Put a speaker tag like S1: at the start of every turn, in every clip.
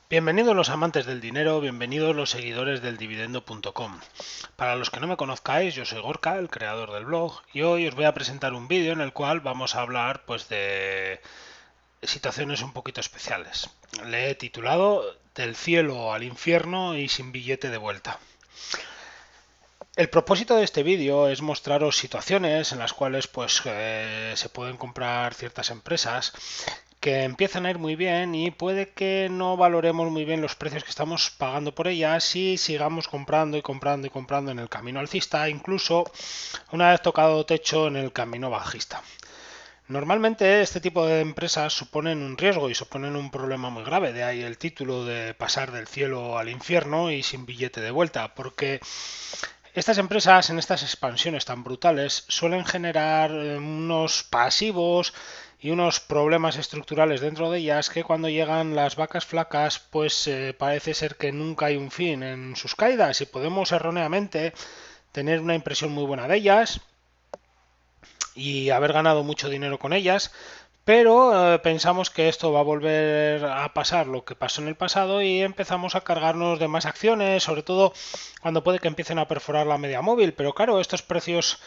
S1: Bienvenidos los amantes del dinero, bienvenidos los seguidores del dividendo.com. Para los que no me conozcáis, yo soy Gorka, el creador del blog, y hoy os voy a presentar un vídeo en el cual vamos a hablar de situaciones un poquito especiales. Le he titulado Del cielo al infierno y sin billete de vuelta. El propósito de este vídeo es mostraros situaciones en las cuales se pueden comprar ciertas empresas que empiezan a ir muy bien y puede que no valoremos muy bien los precios que estamos pagando por ellas y sigamos comprando y comprando y comprando en el camino alcista, incluso una vez tocado techo en el camino bajista. Normalmente este tipo de empresas suponen un riesgo y suponen un problema muy grave, de ahí el título de pasar del cielo al infierno y sin billete de vuelta, porque estas empresas en estas expansiones tan brutales suelen generar unos pasivos y unos problemas estructurales dentro de ellas que cuando llegan las vacas flacas parece ser que nunca hay un fin en sus caídas y podemos erróneamente tener una impresión muy buena de ellas y haber ganado mucho dinero con ellas, pero pensamos que esto va a volver a pasar lo que pasó en el pasado y empezamos a cargarnos de más acciones, sobre todo cuando puede que empiecen a perforar la media móvil. Pero claro, estos precios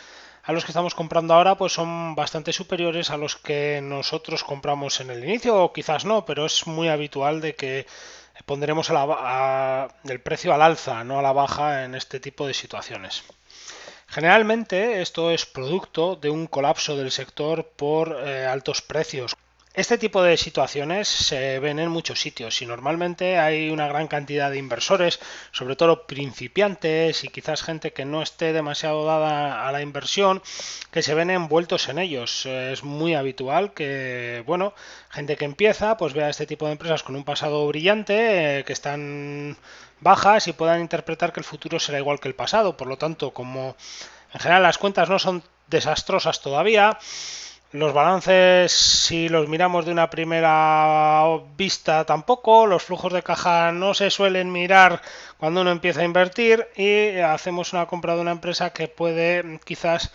S1: a los que estamos comprando ahora pues son bastante superiores a los que nosotros compramos en el inicio, o quizás no, pero es muy habitual de que pondremos el precio al alza, no a la baja en este tipo de situaciones. Generalmente esto es producto de un colapso del sector por altos precios. Este tipo de situaciones se ven en muchos sitios y normalmente hay una gran cantidad de inversores, sobre todo principiantes y quizás gente que no esté demasiado dada a la inversión, que se ven envueltos en ellos. Es muy habitual que, bueno, gente que empieza pues vea este tipo de empresas con un pasado brillante, que están bajas y puedan interpretar que el futuro será igual que el pasado. Por lo tanto, como en general las cuentas no son desastrosas todavía, los balances, si los miramos de una primera vista, tampoco. Los flujos de caja no se suelen mirar cuando uno empieza a invertir y hacemos una compra de una empresa que puede quizás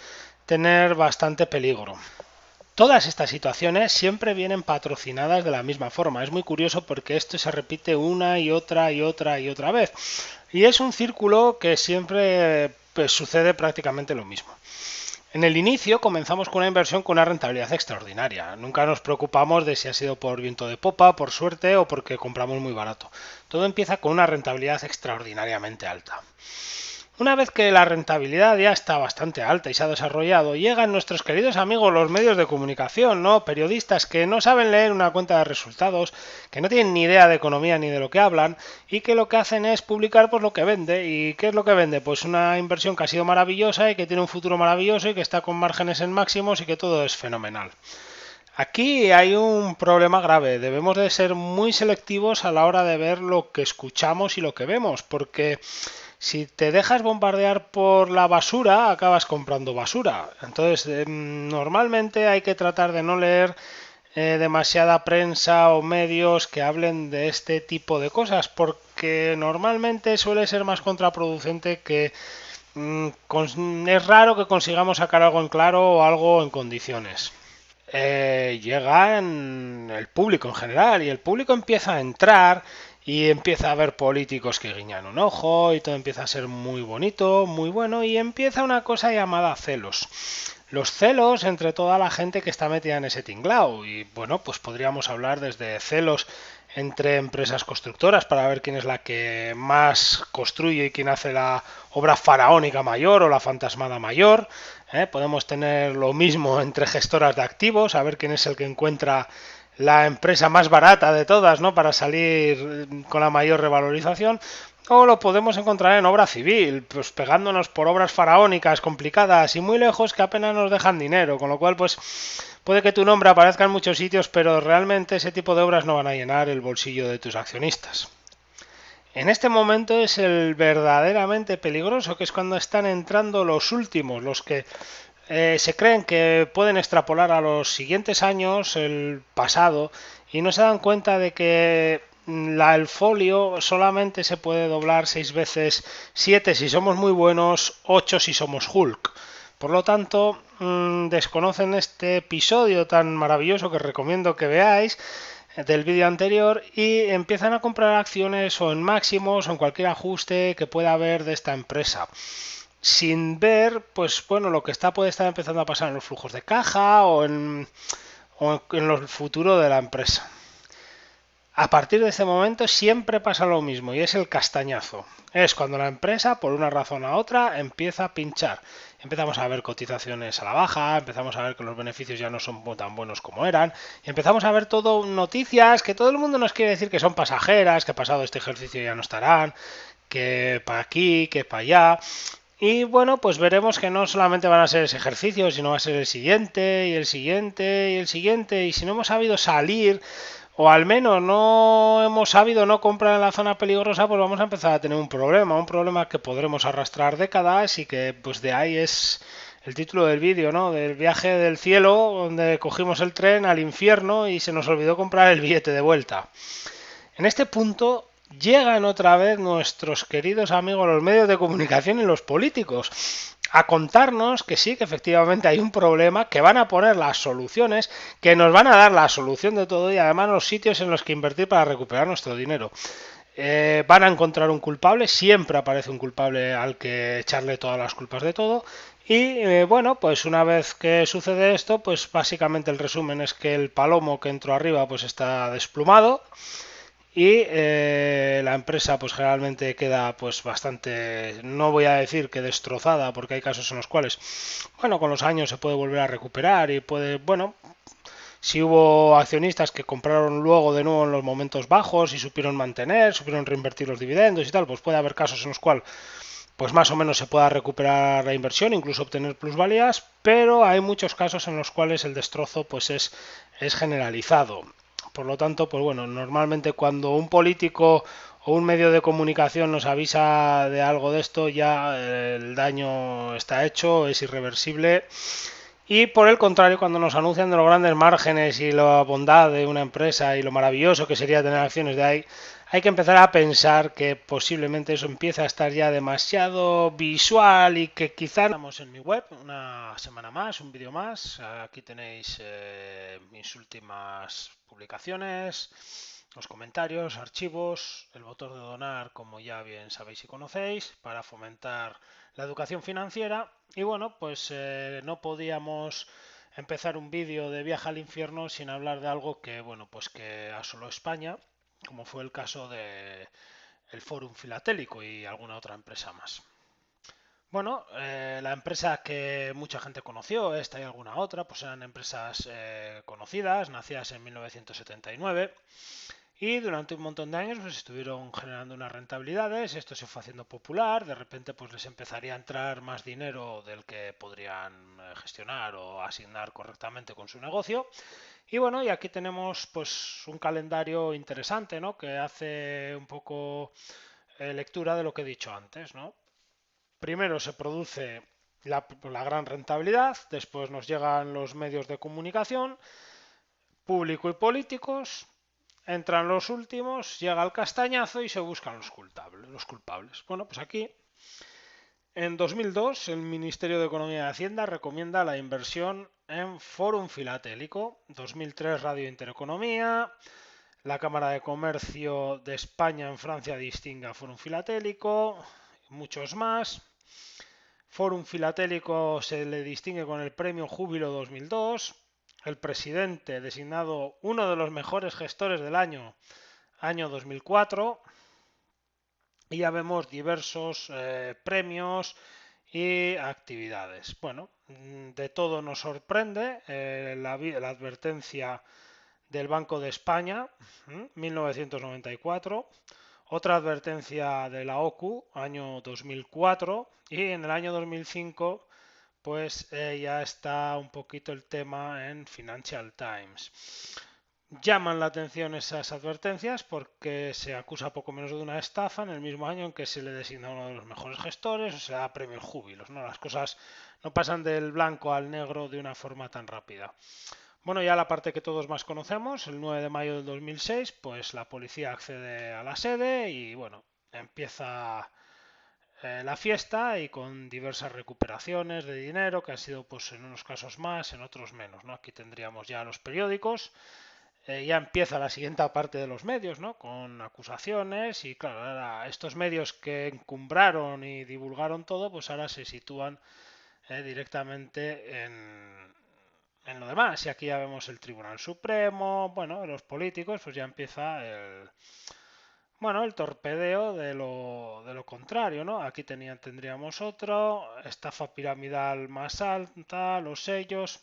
S1: tener bastante peligro. Todas estas situaciones siempre vienen patrocinadas de la misma forma. Es muy curioso porque esto se repite una y otra y otra y otra vez. Y es un círculo que siempre sucede prácticamente lo mismo. En el inicio comenzamos con una inversión con una rentabilidad extraordinaria. Nunca nos preocupamos de si ha sido por viento de popa, por suerte o porque compramos muy barato. Todo empieza con una rentabilidad extraordinariamente alta. Una vez que la rentabilidad ya está bastante alta y se ha desarrollado, llegan nuestros queridos amigos los medios de comunicación, ¿no? Periodistas que no saben leer una cuenta de resultados, que no tienen ni idea de economía ni de lo que hablan y que lo que hacen es publicar pues lo que vende. ¿Y qué es lo que vende? Pues una inversión que ha sido maravillosa y que tiene un futuro maravilloso y que está con márgenes en máximos y que todo es fenomenal. Aquí hay un problema grave. Debemos de ser muy selectivos a la hora de ver lo que escuchamos y lo que vemos, porque si te dejas bombardear por la basura, acabas comprando basura. Entonces, normalmente hay que tratar de no leer demasiada prensa o medios que hablen de este tipo de cosas, porque normalmente suele ser más contraproducente que es raro que consigamos sacar algo en claro o algo en condiciones. Llega en el público en general y el público empieza a entrar y empieza a ver políticos que guiñan un ojo y todo empieza a ser muy bonito, muy bueno y empieza una cosa llamada celos. Los celos entre toda la gente que está metida en ese tinglao y bueno, pues podríamos hablar desde celos entre empresas constructoras para ver quién es la que más construye y quién hace la obra faraónica mayor o la fantasmada mayor. Podemos tener lo mismo entre gestoras de activos, a ver quién es el que encuentra la empresa más barata de todas, ¿no? Para salir con la mayor revalorización. O lo podemos encontrar en obra civil, pues pegándonos por obras faraónicas, complicadas y muy lejos que apenas nos dejan dinero, con lo cual pues puede que tu nombre aparezca en muchos sitios, pero realmente ese tipo de obras no van a llenar el bolsillo de tus accionistas. En este momento es el verdaderamente peligroso, que es cuando están entrando los últimos, los que se creen que pueden extrapolar a los siguientes años el pasado y no se dan cuenta de que el folio solamente se puede doblar 6 veces 7 si somos muy buenos, 8 si somos Hulk. Por lo tanto, desconocen este episodio tan maravilloso que recomiendo que veáis, del vídeo anterior y empiezan a comprar acciones o en máximos o en cualquier ajuste que pueda haber de esta empresa. Sin ver, pues bueno, lo que puede estar empezando a pasar en los flujos de caja o en el futuro de la empresa. A partir de ese momento siempre pasa lo mismo y es el castañazo. Es cuando la empresa, por una razón a otra, empieza a pinchar. Empezamos a ver cotizaciones a la baja, empezamos a ver que los beneficios ya no son tan buenos como eran, y empezamos a ver todo noticias que todo el mundo nos quiere decir que son pasajeras, que pasado este ejercicio ya no estarán, que para aquí, que para allá. Y bueno, pues veremos que no solamente van a ser ese ejercicio, sino va a ser el siguiente, y el siguiente, y el siguiente. Y si no hemos sabido salir, o al menos no hemos sabido no comprar en la zona peligrosa, pues vamos a empezar a tener un problema que podremos arrastrar décadas y que pues de ahí es el título del vídeo, ¿no? Del viaje del cielo, donde cogimos el tren al infierno y se nos olvidó comprar el billete de vuelta. En este punto llegan otra vez nuestros queridos amigos los medios de comunicación y los políticos a contarnos que sí, que efectivamente hay un problema, que van a poner las soluciones, que nos van a dar la solución de todo y además los sitios en los que invertir para recuperar nuestro dinero. Van a encontrar un culpable, siempre aparece un culpable al que echarle todas las culpas de todo. Y bueno, pues una vez que sucede esto, pues básicamente el resumen es que el palomo que entró arriba pues está desplumado y la empresa pues generalmente queda pues bastante, no voy a decir que destrozada, porque hay casos en los cuales, bueno, con los años se puede volver a recuperar y puede, bueno, si hubo accionistas que compraron luego de nuevo en los momentos bajos y supieron mantener, supieron reinvertir los dividendos y tal, pues puede haber casos en los cuales pues más o menos se pueda recuperar la inversión, incluso obtener plusvalías, pero hay muchos casos en los cuales el destrozo pues es generalizado. Por lo tanto, pues bueno, normalmente cuando un político o un medio de comunicación nos avisa de algo de esto, ya el daño está hecho, es irreversible. Y por el contrario, cuando nos anuncian de los grandes márgenes y la bondad de una empresa y lo maravilloso que sería tener acciones de ahí, hay que empezar a pensar que posiblemente eso empieza a estar ya demasiado visual y que quizá estamos en mi web una semana más, un vídeo más. Aquí tenéis mis últimas publicaciones, los comentarios, archivos, el botón de donar, como ya bien sabéis y conocéis, para fomentar la educación financiera. Y bueno, pues no podíamos empezar un vídeo de viaje al infierno sin hablar de algo que, bueno, pues que asoló España, como fue el caso de el Fórum Filatélico y alguna otra empresa más. Bueno, la empresa que mucha gente conoció, esta y alguna otra, pues eran empresas conocidas, nacidas en 1979 y durante un montón de años pues estuvieron generando unas rentabilidades, esto se fue haciendo popular, de repente pues les empezaría a entrar más dinero del que podrían gestionar o asignar correctamente con su negocio. Y bueno, y aquí tenemos pues un calendario interesante, ¿no? Que hace un poco lectura de lo que he dicho antes, ¿no? Primero se produce la gran rentabilidad, después nos llegan los medios de comunicación, público y políticos, entran los últimos, llega el castañazo y se buscan los culpables. Bueno, pues aquí en 2002 el Ministerio de Economía y Hacienda recomienda la inversión en Fórum Filatélico, 2003 Radio Intereconomía, la Cámara de Comercio de España en Francia distingue a Fórum Filatélico, muchos más. Fórum Filatélico se le distingue con el Premio Júbilo 2002. El presidente designado uno de los mejores gestores del año 2004. Y ya vemos diversos premios y actividades. Bueno, de todo nos sorprende la advertencia del Banco de España, 1994. Otra advertencia de la OCU, año 2004, y en el año 2005 pues ya está un poquito el tema en Financial Times. Llaman la atención esas advertencias porque se acusa poco menos de una estafa en el mismo año en que se le designa uno de los mejores gestores o se da premios júbilos, ¿no? Las cosas no pasan del blanco al negro de una forma tan rápida. Bueno, ya la parte que todos más conocemos, el 9 de mayo del 2006, pues la policía accede a la sede y bueno, empieza la fiesta y con diversas recuperaciones de dinero que ha sido pues en unos casos más, en otros menos, ¿no? Aquí tendríamos ya los periódicos ya empieza la siguiente parte de los medios, ¿no? Con acusaciones y claro, ahora estos medios que encumbraron y divulgaron todo, pues ahora se sitúan directamente en lo demás. Y aquí ya vemos el Tribunal Supremo, bueno, los políticos, pues ya empieza el torpedeo de lo contrario, ¿no? Aquí tendríamos otro, estafa piramidal más alta, los sellos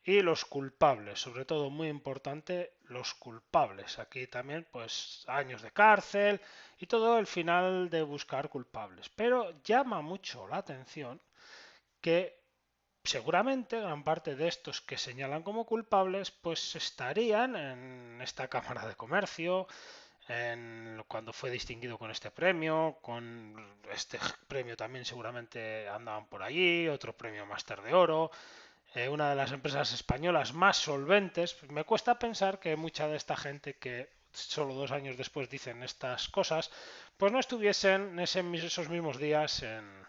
S1: y los culpables, sobre todo muy importante, los culpables. Aquí también, pues, años de cárcel y todo el final de buscar culpables. Pero llama mucho la atención que seguramente gran parte de estos que señalan como culpables pues estarían en esta Cámara de Comercio, cuando fue distinguido con este premio, con este premio también seguramente andaban por allí, otro premio Máster de Oro, una de las empresas españolas más solventes. Me cuesta pensar que mucha de esta gente que solo 2 años después dicen estas cosas, pues no estuviesen esos mismos días en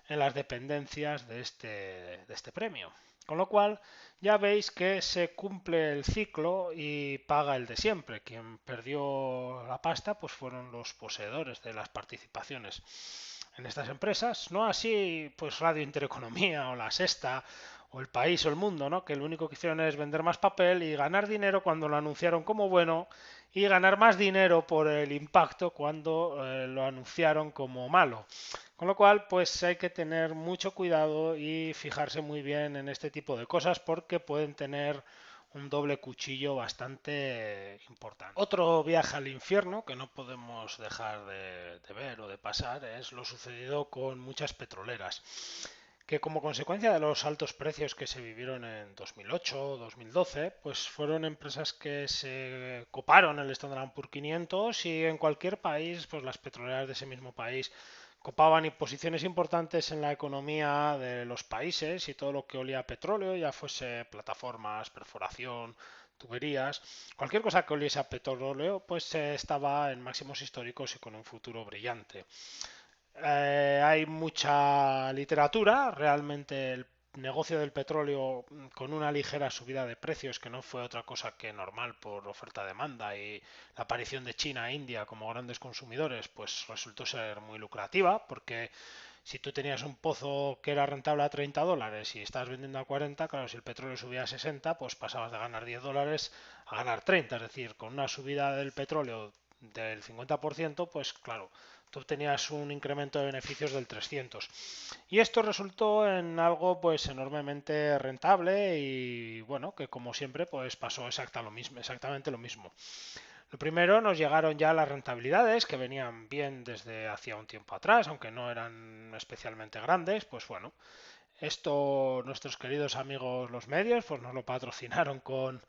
S1: las dependencias de este premio. Con lo cual, ya veis que se cumple el ciclo y paga el de siempre. Quien perdió la pasta, pues fueron los poseedores de las participaciones en estas empresas. No así, pues Radio Intereconomía o La Sexta o El País o El Mundo, ¿no? Que lo único que hicieron es vender más papel y ganar dinero cuando lo anunciaron como bueno y ganar más dinero por el impacto cuando lo anunciaron como malo. Con lo cual, pues hay que tener mucho cuidado y fijarse muy bien en este tipo de cosas porque pueden tener un doble cuchillo bastante importante. Otro viaje al infierno que no podemos dejar de ver o de pasar es lo sucedido con muchas petroleras que como consecuencia de los altos precios que se vivieron en 2008 o 2012, pues fueron empresas que se coparon el Standard Poor's 500 y en cualquier país, pues las petroleras de ese mismo país copaban posiciones importantes en la economía de los países y todo lo que olía a petróleo, ya fuese plataformas, perforación, tuberías, cualquier cosa que oliese a petróleo, pues estaba en máximos históricos y con un futuro brillante. Hay mucha literatura, realmente el negocio del petróleo con una ligera subida de precios que no fue otra cosa que normal por oferta-demanda y la aparición de China e India como grandes consumidores pues resultó ser muy lucrativa porque si tú tenías un pozo que era rentable a $30 y estás vendiendo a 40, claro, si el petróleo subía a 60, pues pasabas de ganar $10 a ganar 30, es decir, con una subida del petróleo del 50%, pues claro, tú obtenías un incremento de beneficios del 300. Y esto resultó en algo pues enormemente rentable y bueno, que como siempre pues pasó exactamente lo mismo. Lo primero nos llegaron ya las rentabilidades que venían bien desde hacía un tiempo atrás, aunque no eran especialmente grandes, pues bueno, esto nuestros queridos amigos los medios pues nos lo patrocinaron con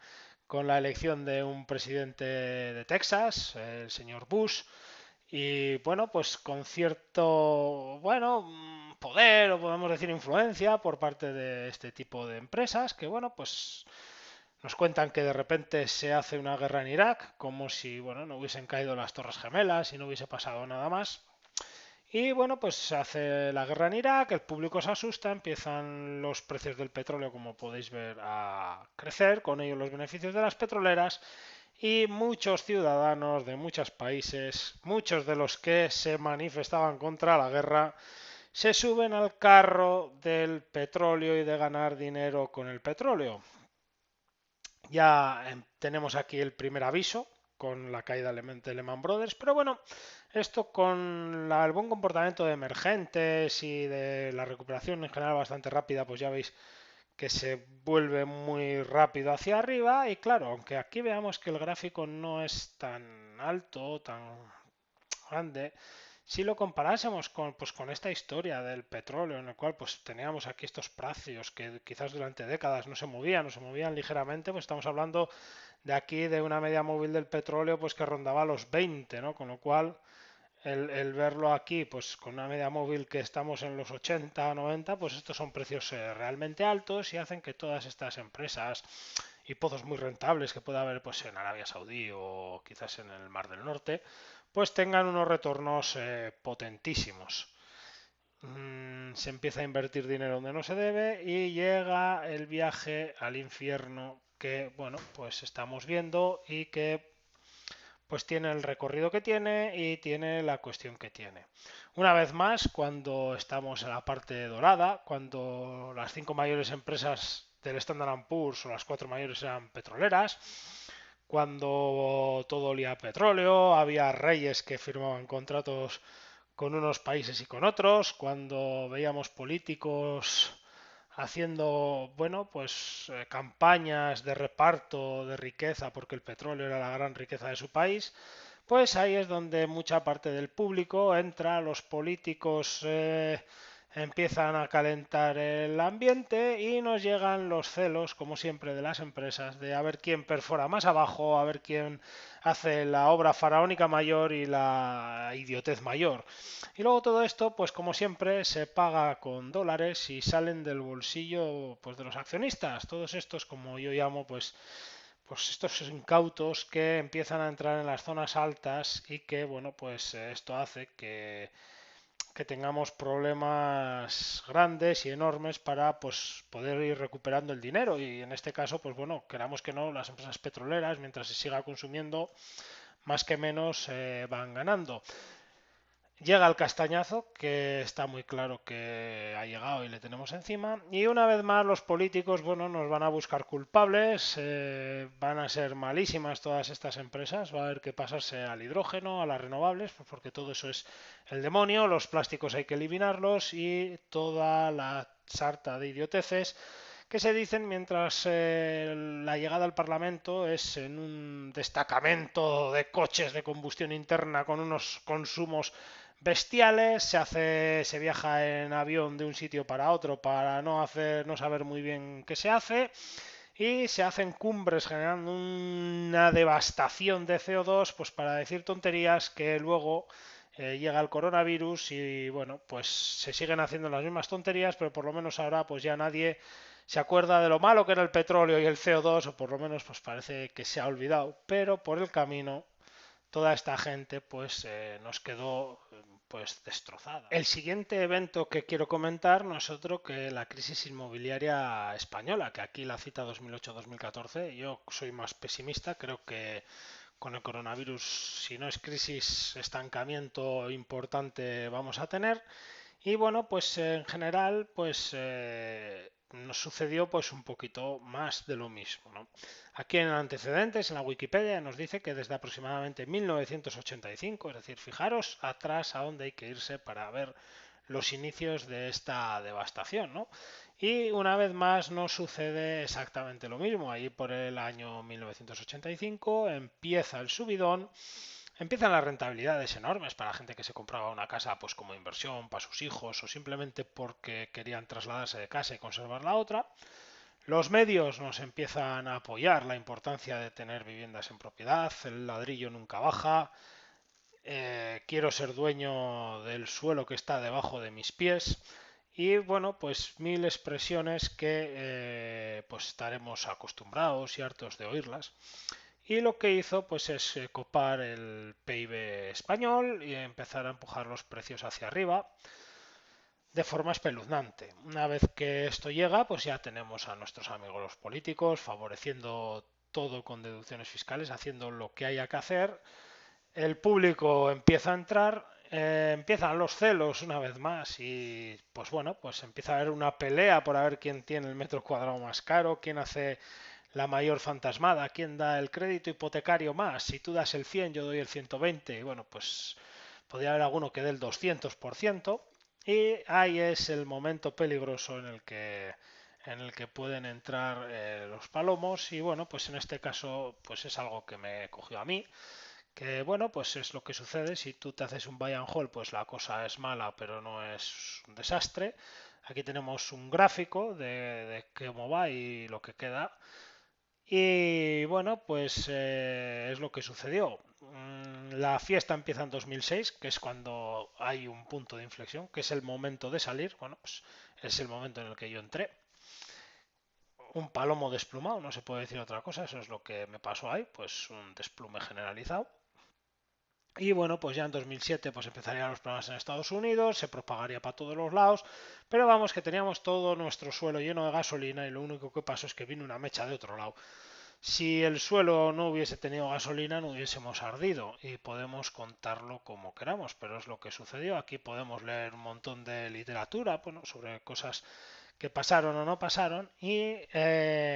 S1: la elección de un presidente de Texas, el señor Bush, y bueno, pues con cierto, poder o podemos decir influencia por parte de este tipo de empresas que, bueno, pues nos cuentan que de repente se hace una guerra en Irak, como si, bueno, no hubiesen caído las Torres Gemelas y no hubiese pasado nada más. Y bueno, pues se hace la guerra en Irak, el público se asusta, empiezan los precios del petróleo, como podéis ver, a crecer, con ello los beneficios de las petroleras y muchos ciudadanos de muchos países, muchos de los que se manifestaban contra la guerra, se suben al carro del petróleo y de ganar dinero con el petróleo. Ya tenemos aquí el primer aviso con la caída de Lehman Brothers, pero bueno, esto con el buen comportamiento de emergentes y de la recuperación en general bastante rápida, pues ya veis que se vuelve muy rápido hacia arriba y claro, aunque aquí veamos que el gráfico no es tan alto, tan grande, si lo comparásemos con esta historia del petróleo, en el cual pues teníamos aquí estos precios que quizás durante décadas no se movían o se movían ligeramente, pues estamos hablando de aquí de una media móvil del petróleo pues que rondaba los 20, ¿no? Con lo cual el verlo aquí pues con una media móvil que estamos en los 80 90, pues estos son precios realmente altos y hacen que todas estas empresas y pozos muy rentables que pueda haber pues en Arabia Saudí o quizás en el Mar del Norte, pues tengan unos retornos potentísimos. Se empieza a invertir dinero donde no se debe y llega el viaje al infierno que, bueno, pues estamos viendo y que pues tiene el recorrido que tiene y tiene la cuestión que tiene. Una vez más, cuando estamos en la parte dorada, cuando las 5 mayores empresas del Standard & Poor's o las 4 mayores eran petroleras, cuando todo olía a petróleo, había reyes que firmaban contratos con unos países y con otros, cuando veíamos políticos haciendo, bueno, pues campañas de reparto de riqueza porque el petróleo era la gran riqueza de su país, pues ahí es donde mucha parte del público entra, los políticos empiezan a calentar el ambiente y nos llegan los celos, como siempre, de las empresas, de a ver quién perfora más abajo, a ver quién hace la obra faraónica mayor y la idiotez mayor. Y luego todo esto, pues como siempre, se paga con dólares y salen del bolsillo pues de los accionistas. Todos estos, como yo llamo, pues estos incautos que empiezan a entrar en las zonas altas y que, bueno, pues esto hace que tengamos problemas grandes y enormes para pues poder ir recuperando el dinero y en este caso pues bueno, queramos que no, las empresas petroleras mientras se siga consumiendo más que menos van ganando. Llega el castañazo, que está muy claro que ha llegado y le tenemos encima. Y una vez más los políticos, bueno, nos van a buscar culpables, van a ser malísimas todas estas empresas, va a haber que pasarse al hidrógeno, a las renovables, pues porque todo eso es el demonio, los plásticos hay que eliminarlos y toda la sarta de idioteces que se dicen mientras la llegada al Parlamento es en un destacamento de coches de combustión interna con unos consumos bestiales, se viaja en avión de un sitio para otro para no saber muy bien qué se hace y se hacen cumbres generando una devastación de CO2 pues para decir tonterías que luego llega el coronavirus y bueno, pues se siguen haciendo las mismas tonterías, pero por lo menos ahora pues ya nadie se acuerda de lo malo que era el petróleo y el CO2, o por lo menos pues parece que se ha olvidado, pero por el camino toda esta gente pues nos quedó pues destrozada. El siguiente evento que quiero comentar no es otro que la crisis inmobiliaria española, que aquí la cita 2008-2014. Yo soy más pesimista, creo que con el coronavirus, si no es crisis, estancamiento importante vamos a tener. Y bueno, pues en general, pues nos sucedió pues un poquito más de lo mismo, ¿no? Aquí en antecedentes, en la Wikipedia, nos dice que desde aproximadamente 1985, es decir, fijaros atrás a dónde hay que irse para ver los inicios de esta devastación, ¿no? Y una vez más nos sucede exactamente lo mismo. Ahí por el año 1985 empieza el subidón. Empiezan las rentabilidades enormes para gente que se compraba una casa pues como inversión para sus hijos o simplemente porque querían trasladarse de casa y conservar la otra. Los medios nos empiezan a apoyar la importancia de tener viviendas en propiedad, el ladrillo nunca baja, quiero ser dueño del suelo que está debajo de mis pies y bueno, pues mil expresiones que pues estaremos acostumbrados y hartos de oírlas. Y lo que hizo pues es copar el PIB español y empezar a empujar los precios hacia arriba de forma espeluznante. Una vez que esto llega, pues ya tenemos a nuestros amigos los políticos favoreciendo todo con deducciones fiscales, haciendo lo que haya que hacer. El público empieza a entrar, empiezan los celos una vez más y pues bueno, pues empieza a haber una pelea por a ver quién tiene el metro cuadrado más caro, quién hace la mayor fantasmada, quién da el crédito hipotecario más. Si tú das el 100, yo doy el 120. Y bueno, pues podría haber alguno que dé el 200%. Y ahí es el momento peligroso en el que pueden entrar los palomos. Y bueno, pues en este caso pues es algo que me cogió a mí. Que bueno, pues es lo que sucede. Si tú te haces un buy and hold, pues la cosa es mala, pero no es un desastre. Aquí tenemos un gráfico de cómo va y lo que queda. Y bueno, pues es lo que sucedió. La fiesta empieza en 2006, que es cuando hay un punto de inflexión, que es el momento de salir. Bueno, pues es el momento en el que yo entré. Un palomo desplumado, no se puede decir otra cosa, eso es lo que me pasó ahí, pues un desplume generalizado. Y bueno, pues ya en 2007 pues empezarían los problemas en Estados Unidos, se propagaría para todos los lados, pero vamos que teníamos todo nuestro suelo lleno de gasolina y lo único que pasó es que vino una mecha de otro lado. Si el suelo no hubiese tenido gasolina, no hubiésemos ardido y podemos contarlo como queramos, pero es lo que sucedió. Aquí podemos leer un montón de literatura, bueno, sobre cosas que pasaron o no pasaron y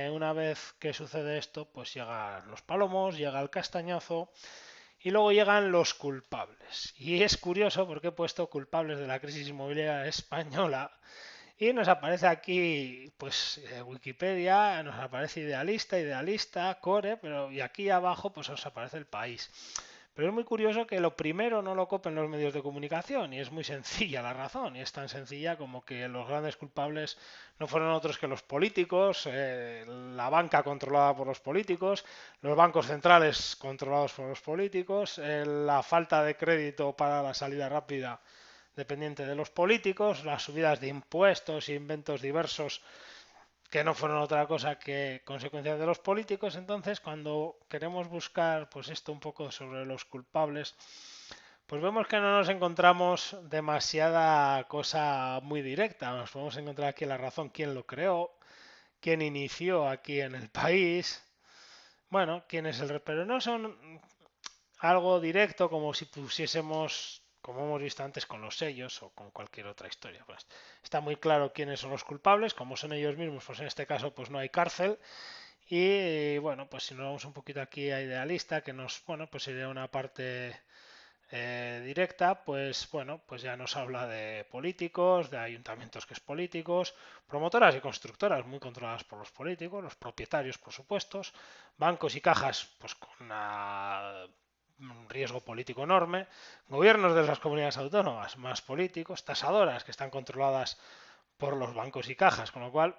S1: una vez que sucede esto, pues llegan los palomos, llega el castañazo y luego llegan los culpables. Y es curioso porque he puesto culpables de la crisis inmobiliaria española y nos aparece aquí, pues, Wikipedia, nos aparece idealista, idealista, core, pero y aquí abajo, pues, os aparece el país. Pero es muy curioso que lo primero no lo copen los medios de comunicación y es muy sencilla la razón y es tan sencilla como que los grandes culpables no fueron otros que los políticos, la banca controlada por los políticos, los bancos centrales controlados por los políticos, la falta de crédito para la salida rápida dependiente de los políticos, las subidas de impuestos e inventos diversos que no fueron otra cosa que consecuencia de los políticos. Entonces, cuando queremos buscar pues esto un poco sobre los culpables, pues vemos que no nos encontramos demasiada cosa muy directa. Nos podemos encontrar aquí la razón, quién lo creó, quién inició aquí en el país, bueno, quién es el... Pero no son algo directo como si pusiésemos, como hemos visto antes con los sellos o con cualquier otra historia. Pues está muy claro quiénes son los culpables, como son ellos mismos, pues en este caso pues no hay cárcel. Y bueno, pues si nos vamos un poquito aquí a idealista, que nos, bueno, pues sería una parte directa, pues bueno, pues ya nos habla de políticos, de ayuntamientos que es políticos, promotoras y constructoras muy controladas por los políticos, los propietarios por supuesto, bancos y cajas pues con un riesgo político enorme, gobiernos de las comunidades autónomas más políticos, tasadoras que están controladas por los bancos y cajas, con lo cual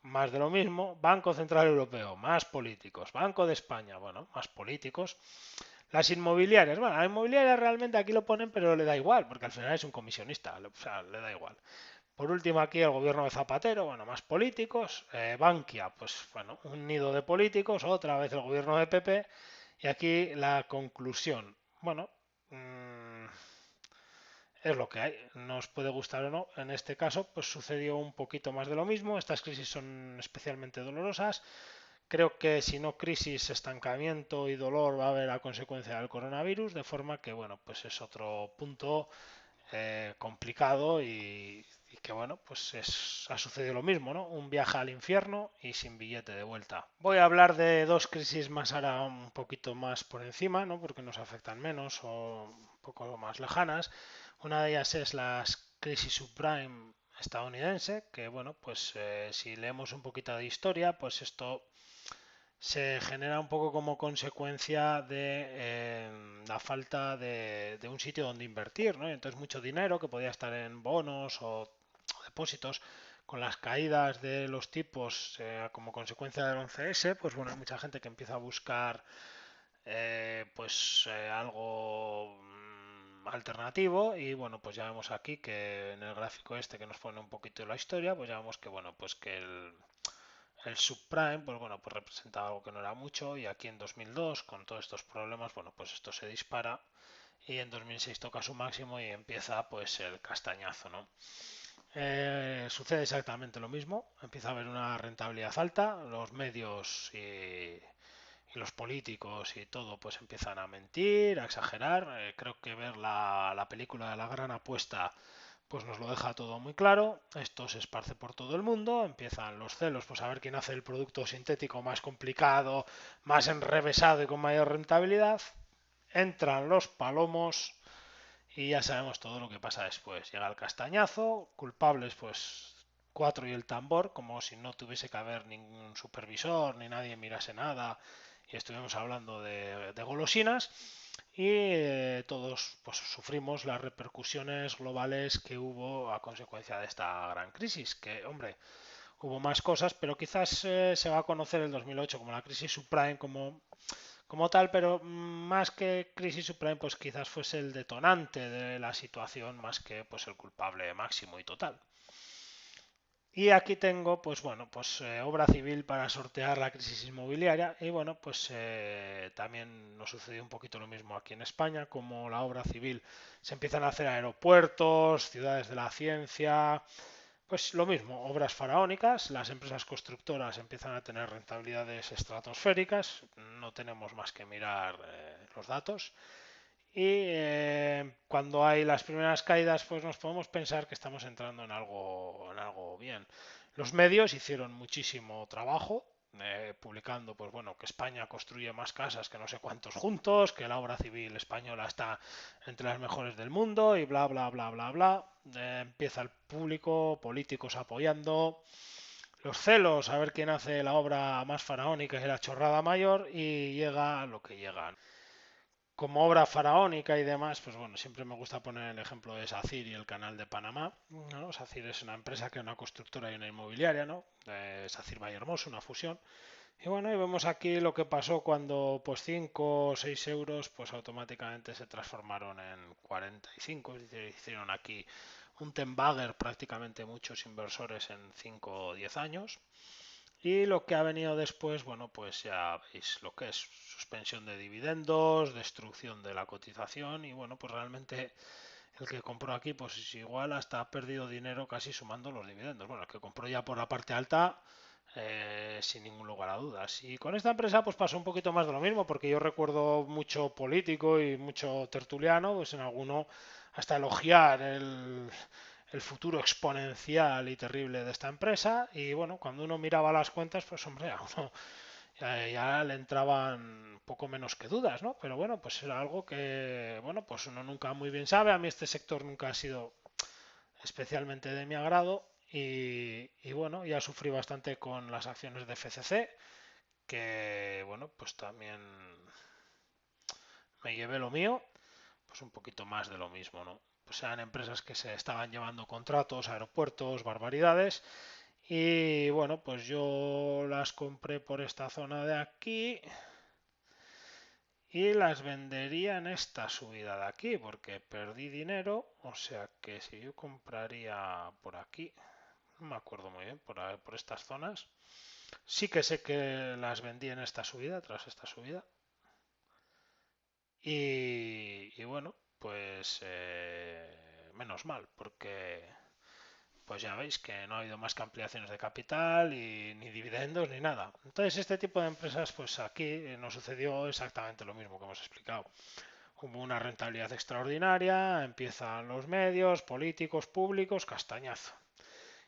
S1: más de lo mismo, Banco Central Europeo, más políticos, Banco de España, bueno, más políticos, las inmobiliarias, bueno, la inmobiliaria realmente aquí lo ponen, pero le da igual, porque al final es un comisionista, o sea, le da igual. Por último, aquí el gobierno de Zapatero, bueno, más políticos. Bankia, pues bueno, un nido de políticos, otra vez el gobierno de PP. Y aquí la conclusión, bueno, mmm, es lo que hay. Nos puede gustar o no. En este caso, pues sucedió un poquito más de lo mismo. Estas crisis son especialmente dolorosas. Creo que si no crisis, estancamiento y dolor va a haber a consecuencia del coronavirus, de forma que, bueno, pues es otro punto complicado y que, bueno, pues ha sucedido lo mismo, ¿no? Un viaje al infierno y sin billete de vuelta. Voy a hablar de dos crisis más ahora un poquito más por encima, ¿no? Porque nos afectan menos o un poco más lejanas. Una de ellas es la crisis subprime estadounidense, que bueno, pues si leemos un poquito de historia, pues esto se genera un poco como consecuencia de la falta de un sitio donde invertir, ¿no? Entonces mucho dinero que podía estar en bonos o depósitos con las caídas de los tipos como consecuencia del 11S, pues bueno, hay mucha gente que empieza a buscar algo alternativo y bueno, pues ya vemos aquí que en el gráfico este que nos pone un poquito la historia, pues ya vemos que bueno, pues que el subprime, pues bueno, pues representaba algo que no era mucho y aquí en 2002 con todos estos problemas, bueno, pues esto se dispara y en 2006 toca su máximo y empieza pues el castañazo, ¿no? Sucede exactamente lo mismo, empieza a haber una rentabilidad alta, los medios y los políticos y todo pues empiezan a mentir, a exagerar. Creo que ver la película de la gran apuesta pues nos lo deja todo muy claro. Esto se esparce por todo el mundo, empiezan los celos, pues a ver quién hace el producto sintético más complicado, más enrevesado y con mayor rentabilidad. Entran los palomos y ya sabemos todo lo que pasa después. Llega el castañazo, culpables pues cuatro y el tambor, como si no tuviese que haber ningún supervisor ni nadie mirase nada y estuvimos hablando de golosinas y todos pues sufrimos las repercusiones globales que hubo a consecuencia de esta gran crisis, que hombre, hubo más cosas, pero quizás se va a conocer el 2008 como la crisis subprime, como tal, pero más que crisis subprime, pues quizás fuese el detonante de la situación más que pues el culpable máximo y total. Y aquí tengo, pues bueno, pues obra civil para sortear la crisis inmobiliaria y bueno, pues también nos sucedió un poquito lo mismo aquí en España, como la obra civil se empiezan a hacer aeropuertos, ciudades de la ciencia, Pues lo mismo, obras faraónicas, las empresas constructoras empiezan a tener rentabilidades estratosféricas, no tenemos más que mirar los datos. Y cuando hay las primeras caídas, pues nos podemos pensar que estamos entrando en algo bien. Los medios hicieron muchísimo trabajo, publicando, pues bueno, que España construye más casas que no sé cuántos juntos, que la obra civil española está entre las mejores del mundo y bla, bla, bla, bla, bla. Empieza el público, políticos apoyando, los celos, a ver quién hace la obra más faraónica y la chorrada mayor, y llega lo que llega como obra faraónica y demás, pues bueno, siempre me gusta poner el ejemplo de SACIR y el canal de Panamá, ¿no? SACIR es una empresa que es una constructora y una inmobiliaria, ¿no? SACIR Vallehermoso, una fusión. Y bueno, y vemos aquí lo que pasó cuando pues 5 o 6 euros pues automáticamente se transformaron en 45, es decir, hicieron aquí un ten-bagger prácticamente muchos inversores en 5 o 10 años. Y lo que ha venido después, bueno, pues ya veis lo que es suspensión de dividendos, destrucción de la cotización y bueno, pues realmente el que compró aquí pues es igual hasta ha perdido dinero casi sumando los dividendos. Bueno, el que compró ya por la parte alta, sin ningún lugar a dudas. Y con esta empresa pues pasó un poquito más de lo mismo porque yo recuerdo mucho político y mucho tertuliano, pues en alguno hasta elogiar el futuro exponencial y terrible de esta empresa y bueno, cuando uno miraba las cuentas, pues hombre, a uno ya le entraban poco menos que dudas, ¿no? Pero bueno, pues era algo que, bueno, pues uno nunca muy bien sabe. A mí este sector nunca ha sido especialmente de mi agrado y bueno, ya sufrí bastante con las acciones de FCC, que bueno, pues también me llevé lo mío, pues un poquito más de lo mismo, ¿no? Pues eran empresas que se estaban llevando contratos, aeropuertos, barbaridades. Y bueno, pues yo las compré por esta zona de aquí y las vendería en esta subida de aquí porque perdí dinero. O sea que si yo compraría por aquí, no me acuerdo muy bien, por estas zonas, sí que sé que las vendí en esta subida, tras esta subida. Y bueno, pues menos mal, porque pues ya veis que no ha habido más que ampliaciones de capital y ni dividendos ni nada. Entonces este tipo de empresas, pues aquí nos sucedió exactamente lo mismo que hemos explicado. Hubo una rentabilidad extraordinaria, empiezan los medios, políticos, públicos, castañazo.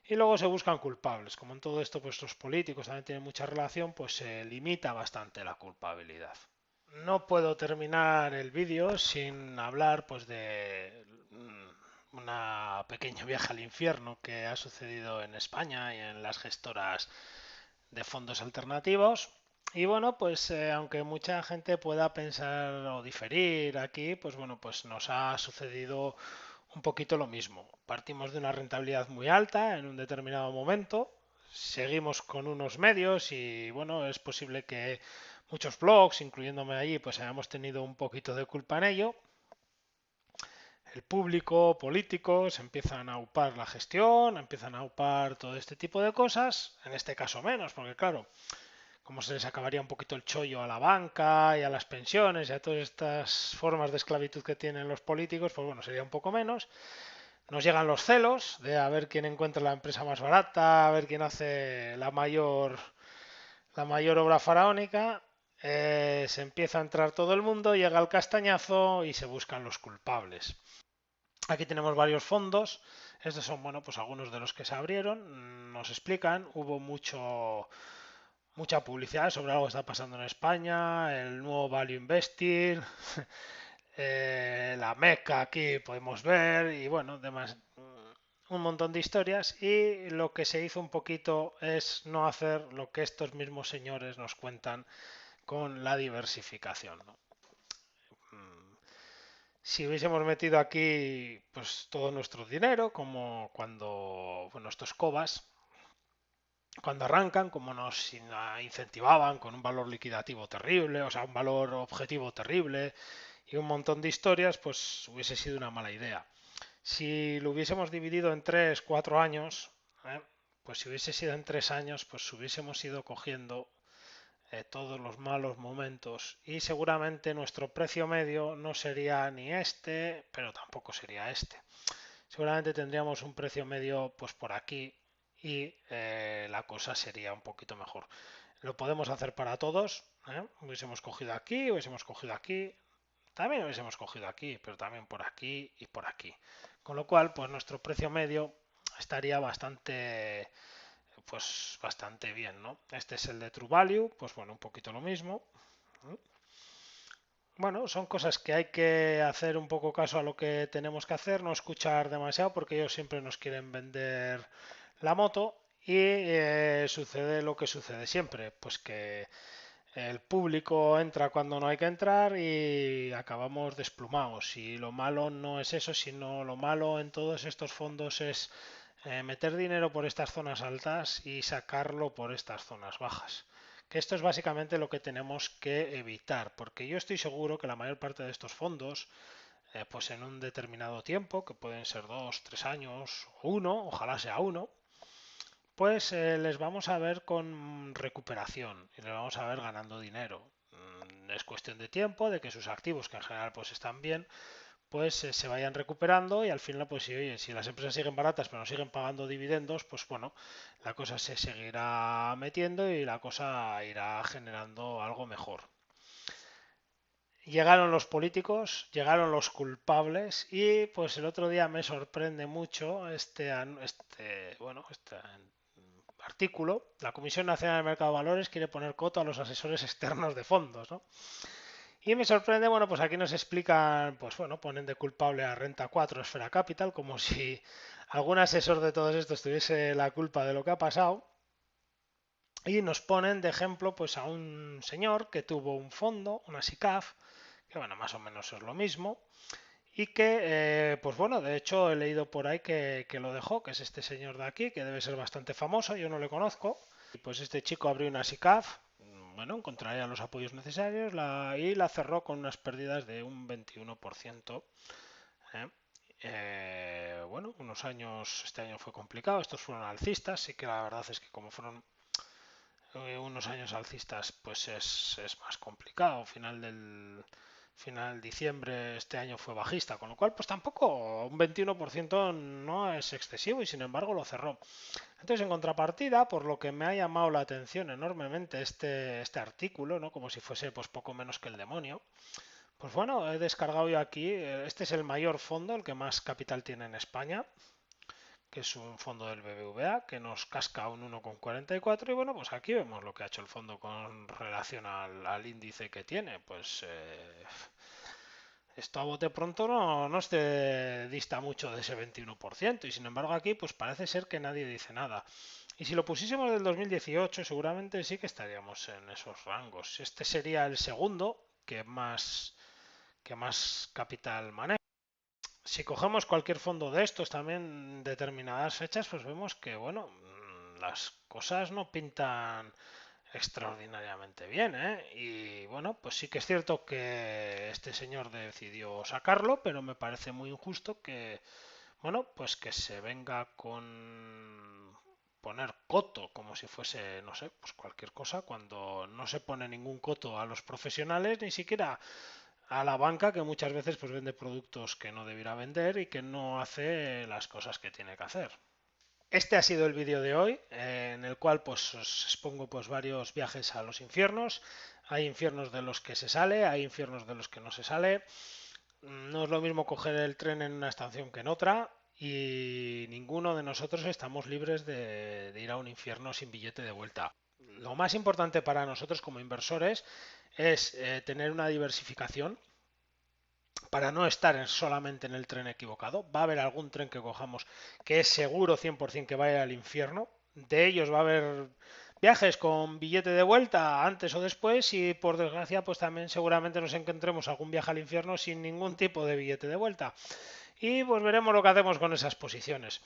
S1: Y luego se buscan culpables. Como en todo esto, pues los políticos también tienen mucha relación, pues se limita bastante la culpabilidad. No puedo terminar el vídeo sin hablar pues de una pequeña viaje al infierno que ha sucedido en España y en las gestoras de fondos alternativos. Y bueno, pues aunque mucha gente pueda pensar o diferir aquí, pues bueno, pues nos ha sucedido un poquito lo mismo. Partimos de una rentabilidad muy alta en un determinado momento, seguimos con unos medios y bueno, es posible que muchos blogs, incluyéndome allí, pues hayamos tenido un poquito de culpa en ello. El público, políticos, empiezan a upar la gestión, empiezan a upar todo este tipo de cosas, en este caso menos, porque claro, como se les acabaría un poquito el chollo a la banca y a las pensiones y a todas estas formas de esclavitud que tienen los políticos, pues bueno, sería un poco menos. Nos llegan los celos de a ver quién encuentra la empresa más barata, a ver quién hace la mayor obra faraónica. Se empieza a entrar todo el mundo, llega el castañazo y se buscan los culpables. Aquí tenemos varios fondos. Estos son, bueno, pues algunos de los que se abrieron. Nos explican, hubo mucha publicidad sobre algo que está pasando en España, el nuevo Value Investing, la Meca aquí podemos ver y bueno, demás, un montón de historias y lo que se hizo un poquito es no hacer lo que estos mismos señores nos cuentan con la diversificación, ¿no? Si hubiésemos metido aquí pues todo nuestro dinero, como cuando bueno, estos cobas, cuando arrancan, como nos incentivaban con un valor liquidativo terrible, o sea, un valor objetivo terrible y un montón de historias, pues hubiese sido una mala idea. Si lo hubiésemos dividido en 3, 4 años, pues si hubiese sido en 3 años, pues hubiésemos ido cogiendo todos los malos momentos y seguramente nuestro precio medio no sería ni este, pero tampoco sería este. seguramente tendríamos un precio medio pues por aquí y la cosa sería un poquito mejor. Lo podemos hacer para todos, ¿eh? Hubiésemos cogido aquí, hubiésemos cogido aquí, también hubiésemos cogido aquí, pero también por aquí y por aquí. Con lo cual, pues nuestro precio medio estaría bastante bien, ¿no? Este es el de True Value, pues bueno, un poquito lo mismo. Bueno, son cosas que hay que hacer un poco caso a lo que tenemos que hacer, no escuchar demasiado porque ellos siempre nos quieren vender la moto y sucede lo que sucede siempre, pues que el público entra cuando no hay que entrar y acabamos desplumados. Y lo malo no es eso, sino lo malo en todos estos fondos es meter dinero por estas zonas altas y sacarlo por estas zonas bajas. Que esto es básicamente lo que tenemos que evitar, porque yo estoy seguro que la mayor parte de estos fondos, pues en un determinado tiempo, que pueden ser 2, 3 años, o uno, ojalá sea uno, pues les vamos a ver con recuperación y les vamos a ver ganando dinero. Es cuestión de tiempo, de que sus activos, que en general pues están bien, pues se vayan recuperando y al final, pues si, oye, si las empresas siguen baratas pero no siguen pagando dividendos, pues bueno, la cosa se seguirá metiendo y la cosa irá generando algo mejor. Llegaron los políticos, llegaron los culpables y pues el otro día me sorprende mucho este artículo. La Comisión Nacional del Mercado de Valores quiere poner coto a los asesores externos de fondos, ¿no? Y me sorprende, bueno, pues aquí nos explican, pues bueno, ponen de culpable a Renta 4, Esfera Capital, como si algún asesor de todos estos tuviese la culpa de lo que ha pasado. Y nos ponen de ejemplo pues a un señor que tuvo un fondo, una SICAF, que bueno, más o menos es lo mismo, y que, pues bueno, de hecho he leído por ahí que lo dejó, que es este señor de aquí, que debe ser bastante famoso, yo no le conozco. Y pues este chico abrió una SICAF, bueno, encontraría los apoyos necesarios y la cerró con unas pérdidas de un 21%. ¿eh? Bueno, unos años, este año fue complicado, estos fueron alcistas, sí que la verdad es que como fueron unos años alcistas, pues es más complicado. Final de diciembre este año fue bajista, con lo cual pues tampoco un 21% no es excesivo y sin embargo lo cerró. Entonces, en contrapartida, por lo que me ha llamado la atención enormemente este artículo, ¿no? Como si fuese pues poco menos que el demonio, pues bueno, he descargado yo aquí, este es el mayor fondo, el que más capital tiene en España, que es un fondo del BBVA, que nos casca un 1,44 y bueno, pues aquí vemos lo que ha hecho el fondo con relación al índice que tiene, pues esto a bote pronto no se dista mucho de ese 21% y sin embargo aquí pues parece ser que nadie dice nada. Y si lo pusiésemos del 2018 seguramente sí que estaríamos en esos rangos. Este sería el segundo que más capital maneja. Si cogemos cualquier fondo de estos también en determinadas fechas, pues vemos que, bueno, las cosas no pintan extraordinariamente bien, ¿eh? Y bueno, pues sí que es cierto que este señor decidió sacarlo, pero me parece muy injusto que, bueno, pues que se venga con poner coto como si fuese, no sé, pues cualquier cosa, cuando no se pone ningún coto a los profesionales, ni siquiera a la banca que muchas veces pues vende productos que no debiera vender y que no hace las cosas que tiene que hacer. Este ha sido el vídeo de hoy, en el cual pues os expongo pues varios viajes a los infiernos. Hay infiernos de los que se sale, hay infiernos de los que no se sale. No es lo mismo coger el tren en una estación que en otra y ninguno de nosotros estamos libres de ir a un infierno sin billete de vuelta. Lo más importante para nosotros como inversores es tener una diversificación para no estar solamente en el tren equivocado. Va a haber algún tren que cojamos que es seguro 100% que vaya al infierno. De ellos va a haber viajes con billete de vuelta antes o después y por desgracia pues también seguramente nos encontremos algún viaje al infierno sin ningún tipo de billete de vuelta. Y pues veremos lo que hacemos con esas posiciones.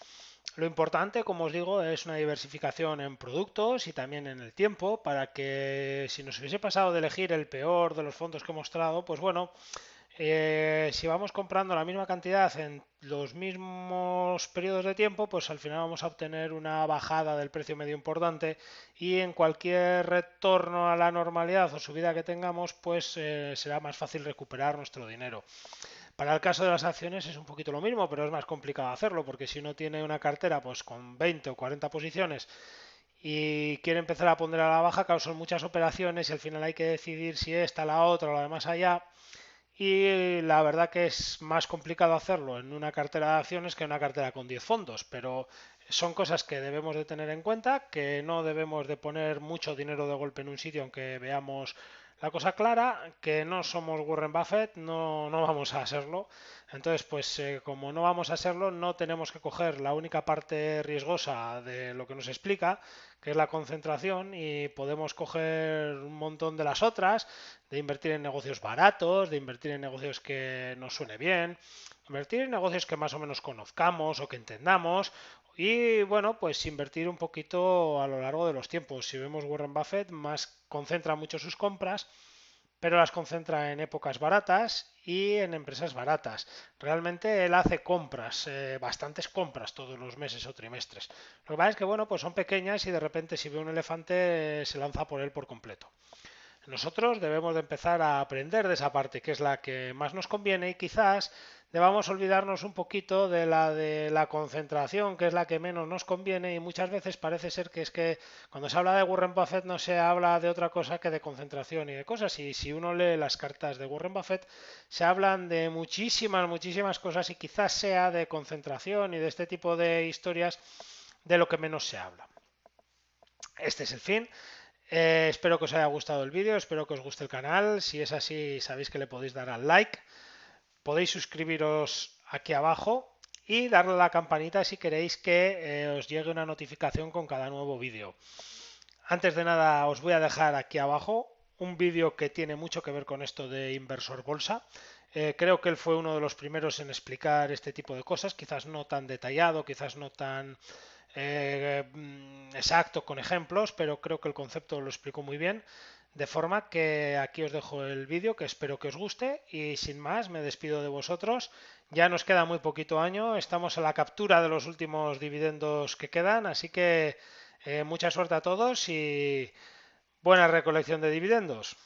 S1: Lo importante, como os digo, es una diversificación en productos y también en el tiempo para que si nos hubiese pasado de elegir el peor de los fondos que he mostrado, pues bueno, si vamos comprando la misma cantidad en los mismos periodos de tiempo, pues al final vamos a obtener una bajada del precio medio importante y en cualquier retorno a la normalidad o subida que tengamos, pues será más fácil recuperar nuestro dinero. Para el caso de las acciones es un poquito lo mismo, pero es más complicado hacerlo, porque si uno tiene una cartera pues con 20 o 40 posiciones y quiere empezar a poner a la baja, claro, son muchas operaciones y al final hay que decidir si esta, la otra o la de más allá. Y la verdad que es más complicado hacerlo en una cartera de acciones que en una cartera con 10 fondos, pero son cosas que debemos de tener en cuenta, que no debemos de poner mucho dinero de golpe en un sitio aunque veamos la cosa clara, que no somos Warren Buffett, no vamos a serlo. Entonces, pues como no vamos a serlo, no tenemos que coger la única parte riesgosa de lo que nos explica, que es la concentración, y podemos coger un montón de las otras, de invertir en negocios baratos, de invertir en negocios que nos suene bien, invertir en negocios que más o menos conozcamos o que entendamos y bueno, pues invertir un poquito a lo largo de los tiempos. Si vemos Warren Buffett, más concentra mucho sus compras, pero las concentra en épocas baratas y en empresas baratas. Realmente él hace compras, bastantes compras todos los meses o trimestres. Lo que pasa es que bueno, pues son pequeñas y de repente si ve un elefante se lanza por él por completo. Nosotros debemos de empezar a aprender de esa parte, que es la que más nos conviene, y quizás debamos olvidarnos un poquito de la concentración, que es la que menos nos conviene, y muchas veces parece ser que es que cuando se habla de Warren Buffett no se habla de otra cosa que de concentración y de cosas, y si uno lee las cartas de Warren Buffett, se hablan de muchísimas cosas y quizás sea de concentración y de este tipo de historias de lo que menos se habla. Este es el fin. Espero que os haya gustado el vídeo, espero que os guste el canal. Si es así, sabéis que le podéis dar al like. Podéis suscribiros aquí abajo y darle a la campanita si queréis que os llegue una notificación con cada nuevo vídeo. Antes de nada, os voy a dejar aquí abajo un vídeo que tiene mucho que ver con esto de inversor bolsa. Creo que él fue uno de los primeros en explicar este tipo de cosas, quizás no tan detallado, quizás no tan exacto con ejemplos, pero creo que el concepto lo explicó muy bien. De forma que aquí os dejo el vídeo, que espero que os guste, y sin más me despido de vosotros. Ya nos queda muy poquito año, estamos a la captura de los últimos dividendos que quedan, así que mucha suerte a todos y buena recolección de dividendos.